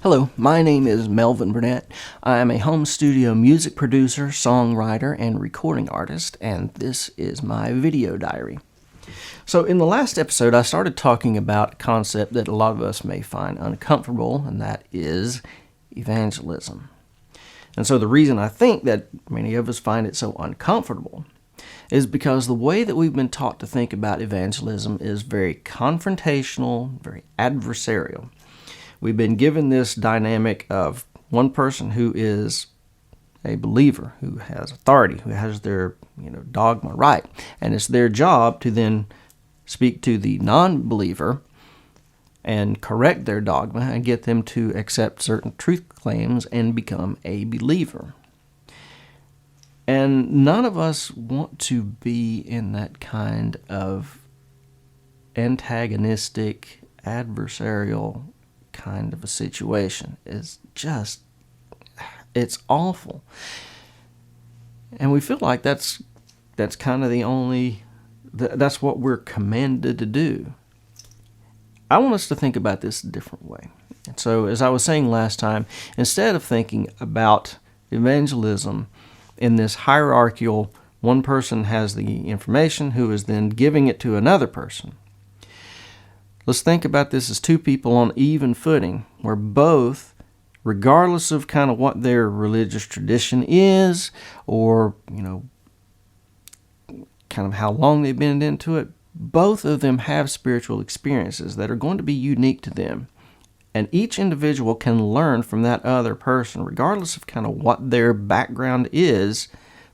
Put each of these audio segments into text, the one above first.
Hello, my name is M.W.Burnette. I am a home studio music producer, songwriter, and recording artist, and this is my video diary. So in the last episode, I started talking about a concept that a lot of us may find uncomfortable, and that is evangelism. And so the reason I think that many of us find it so uncomfortable is because the way that we've been taught to think about evangelism is very confrontational, very adversarial. We've been given this dynamic of one person who is a believer, who has authority, who has their dogma right, and it's their job to then speak to the non-believer and correct their dogma and get them to accept certain truth claims and become a believer. And none of us want to be in that kind of antagonistic, adversarial kind of a situation. It's awful. And we feel like that's kind of that's what we're commanded to do. I want us to think about this a different way. And so, as I was saying last time, instead of thinking about evangelism in this hierarchical, one person has the information who is then giving it to another person, let's think about this as two people on even footing, where both, regardless of kind of what their religious tradition is, or, kind of how long they've been into it, both of them have spiritual experiences that are going to be unique to them. And each individual can learn from that other person, regardless of kind of what their background is.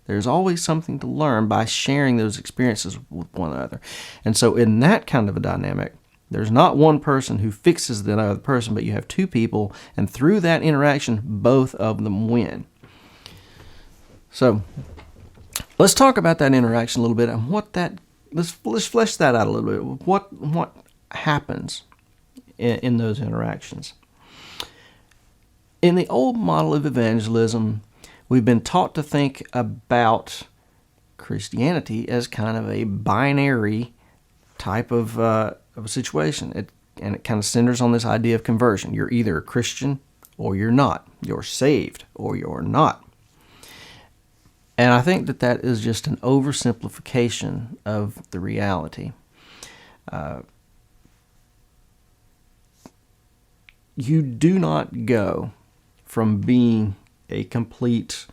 There's always something to learn by sharing those experiences with one another. And so in that kind of a dynamic, there's not one person who fixes the other person, but you have two people, and through that interaction, both of them win. So let's talk about that interaction a little bit and let's flesh that out a little bit. What happens in those interactions? In the old model of evangelism, we've been taught to think about Christianity as kind of a binary type of a situation. It kind of centers on this idea of conversion. You're either a Christian or you're not. You're saved or you're not. And I think that is just an oversimplification of the reality. You do not go from being a complete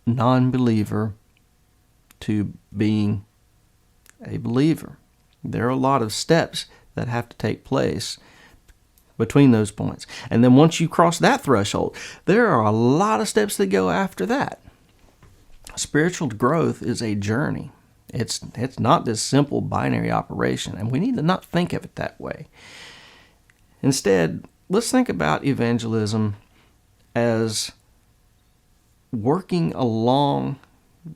non-believer to being a believer. There are a lot of steps that have to take place between those points. And then once you cross that threshold, there are a lot of steps that go after that. Spiritual growth is a journey. It's not this simple binary operation, and we need to not think of it that way. Instead, let's think about evangelism as working along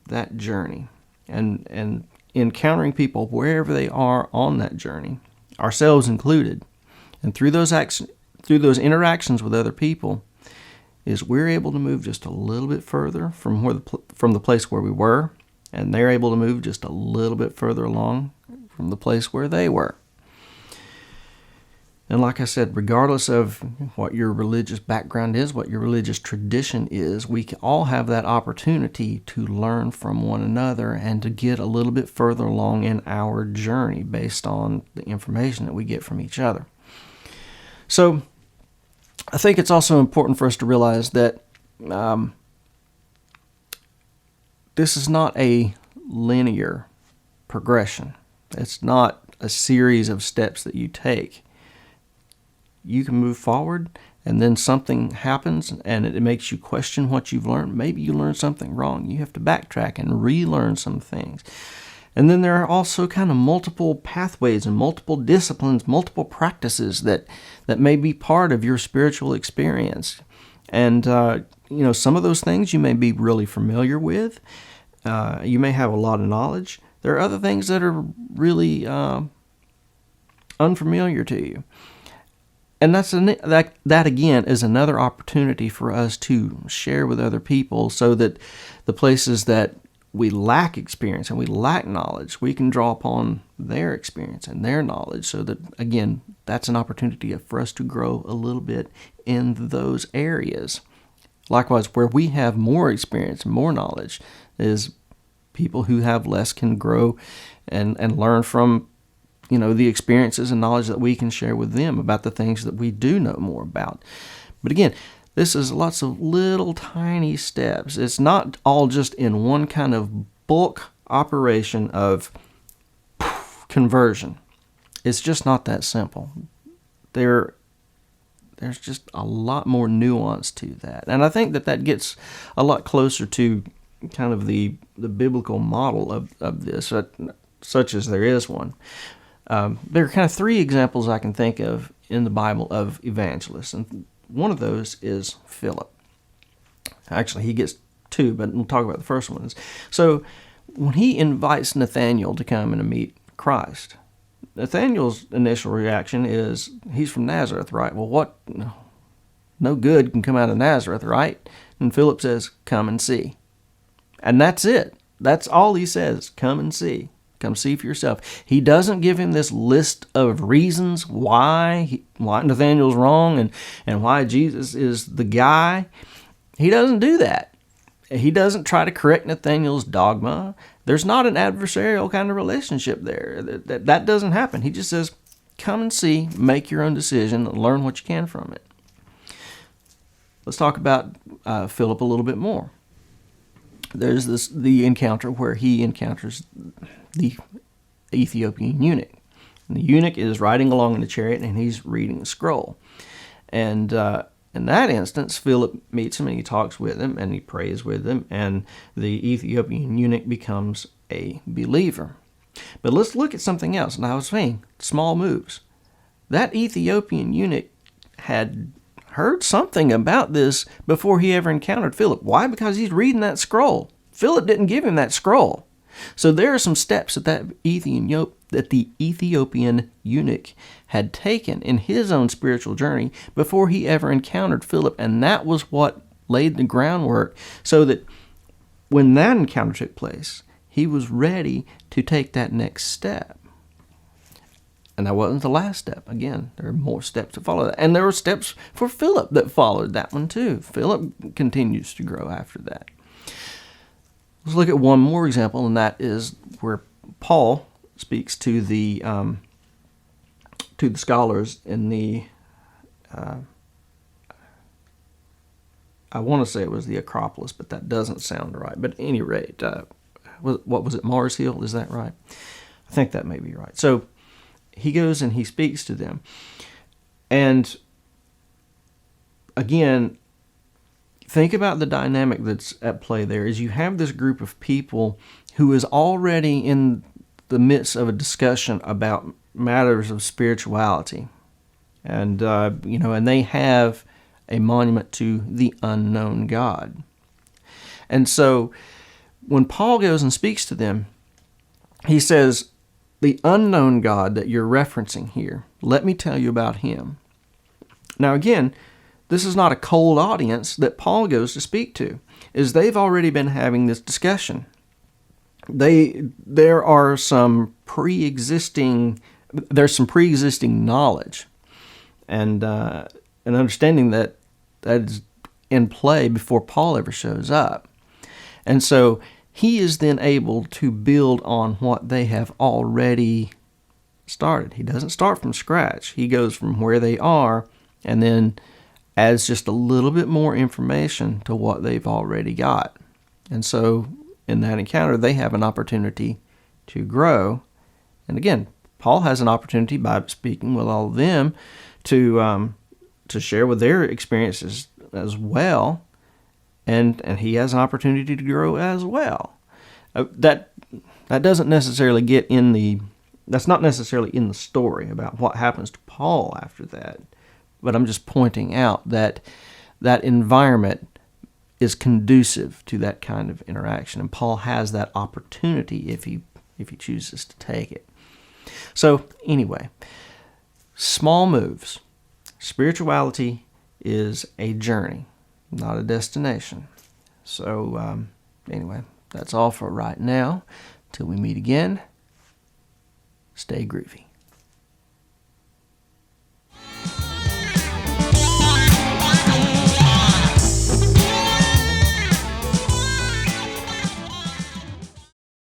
that journey and encountering people wherever they are on that journey, ourselves included. And through those interactions with other people, is we're able to move just a little bit further from the place where we were, and they're able to move just a little bit further along from the place where they were. And like I said, regardless of what your religious background is, what your religious tradition is, we all have that opportunity to learn from one another and to get a little bit further along in our journey based on the information that we get from each other. So I think it's also important for us to realize that this is not a linear progression. It's not a series of steps that you take. You can move forward, and then something happens, and it makes you question what you've learned. Maybe you learned something wrong. You have to backtrack and relearn some things. And then there are also kind of multiple pathways and multiple disciplines, multiple practices that may be part of your spiritual experience. And, some of those things you may be really familiar with. You may have a lot of knowledge. There are other things that are really unfamiliar to you. And that again is another opportunity for us to share with other people, so that the places that we lack experience and we lack knowledge, we can draw upon their experience and their knowledge, so that, again, that's an opportunity for us to grow a little bit in those areas. Likewise, where we have more experience and more knowledge, is people who have less can grow and learn from, the experiences and knowledge that we can share with them about the things that we do know more about. But again, this is lots of little tiny steps. It's not all just in one kind of bulk operation of conversion. It's just not that simple. There's just a lot more nuance to that. And I think that gets a lot closer to kind of the biblical model of this, such as there is one. There are kind of three examples I can think of in the Bible of evangelists, and one of those is Philip. Actually, he gets two, but we'll talk about the first one. So when he invites Nathanael to come and to meet Christ, Nathanael's initial reaction is, he's from Nazareth, right? Well, what? No good can come out of Nazareth, right? And Philip says, come and see. And that's it. That's all he says, come and see. Come see for yourself. He doesn't give him this list of reasons why Nathanael's wrong and why Jesus is the guy. He doesn't do that. He doesn't try to correct Nathanael's dogma. There's not an adversarial kind of relationship there. That doesn't happen. He just says, come and see, make your own decision, learn what you can from it. Let's talk about Philip a little bit more. There's the encounter where he encounters the Ethiopian eunuch. And the eunuch is riding along in the chariot, and he's reading a scroll. And in that instance, Philip meets him, and he talks with him, and he prays with him, and the Ethiopian eunuch becomes a believer. But let's look at something else. And I was saying, small moves. That Ethiopian eunuch had heard something about this before he ever encountered Philip. Why? Because he's reading that scroll. Philip didn't give him that scroll. So there are some steps that the Ethiopian eunuch had taken in his own spiritual journey before he ever encountered Philip, and that was what laid the groundwork so that when that encounter took place, he was ready to take that next step. And that wasn't the last step. Again, there are more steps to follow that. And there were steps for Philip that followed that one too. Philip continues to grow after that. Let's look at one more example, and that is where Paul speaks to the scholars in the, I want to say it was the Acropolis, but that doesn't sound right. But at any rate, what was it, Mars Hill? Is that right? I think that may be right. So he goes and he speaks to them. And again, think about the dynamic that's at play there. Is you have this group of people who is already in the midst of a discussion about matters of spirituality. And, and they have a monument to the unknown God. And so when Paul goes and speaks to them, he says, the unknown God that you're referencing here, let me tell you about him. Now again, this is not a cold audience that Paul goes to speak to, is they've already been having this discussion. There's some pre-existing knowledge and an understanding that is in play before Paul ever shows up. And so he is then able to build on what they have already started. He doesn't start from scratch. He goes from where they are and then adds just a little bit more information to what they've already got. And so in that encounter, they have an opportunity to grow. And again, Paul has an opportunity by speaking with all of them to share with their experiences as well. And he has an opportunity to grow as well. That doesn't necessarily that's not necessarily in the story about what happens to Paul after that. But I'm just pointing out that environment is conducive to that kind of interaction. And Paul has that opportunity if he chooses to take it. So anyway, small moves. Spirituality is a journey, not a destination. So anyway, That's all for right now. Till we meet again, stay groovy.